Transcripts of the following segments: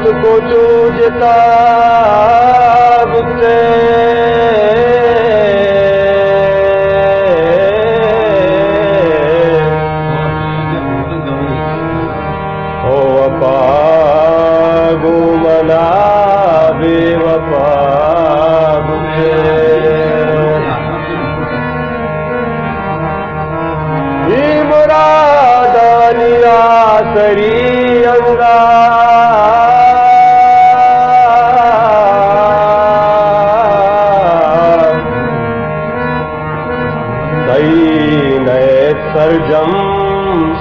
को चूजता बुते ओ वफा गुमना बेवफा बुते ही मुरादानिया सरी अंगा सरजम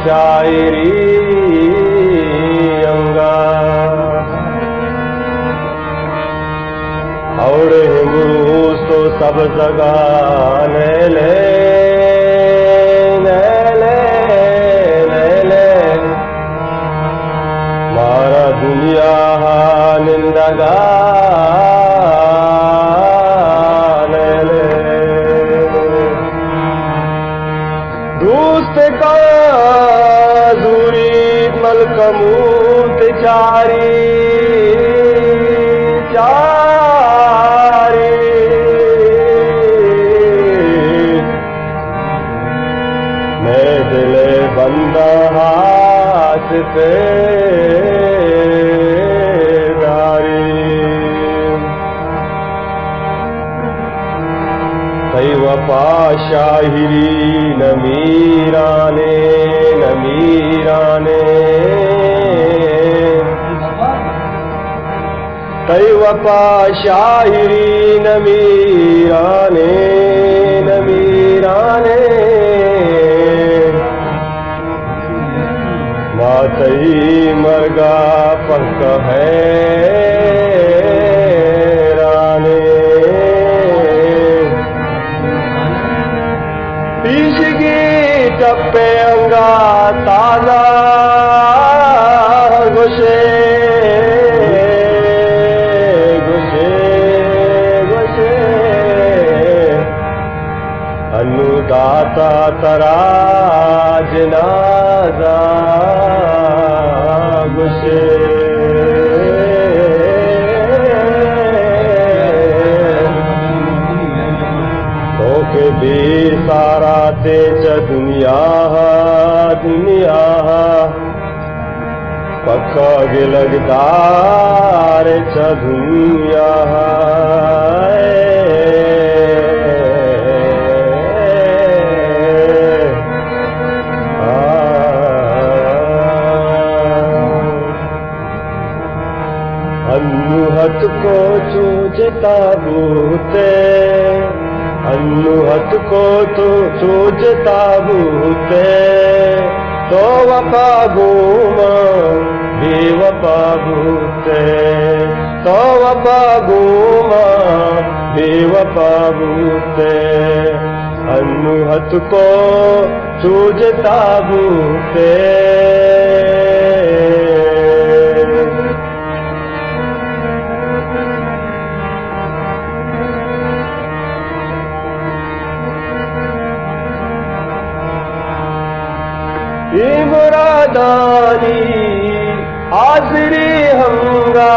शायरी अंगा और हिमरू तो सब जगह ले मारा दुनिया निंदगा दोस्त का दूरी मलकमूत चारी चारी मैं दिले बंदा हाथ पे कई वफा शाहिरी नमीराने कई वफा शाहिरी नमीराने मातई मरगा पक है टप्पे अंगा ताजा गुशे अनुदाता तरा जनाजा गुशे भी सारा ते च दुनिया पक्का गिलगदार च दुनिया अन्नुहत को चूजता बूते अन्नुहत को तो चूजता बूते तो वफा गुमा बेवफा बूते तो वफा गुमा बेवफा बूते अन्नुहत को चूजता बूते मुरादानी हाज़री हमगा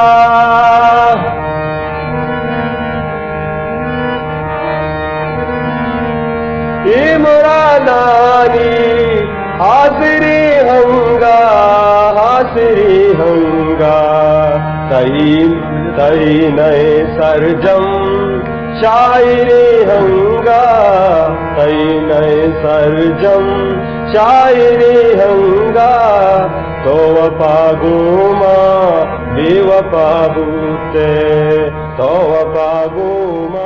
मुरादानी हाज़री हमगा तई नए सरजम शायरी हमगा तई नए सरजम शायरी हमगा तो वफा गुमा बेवफा बूते तो वफा गुमा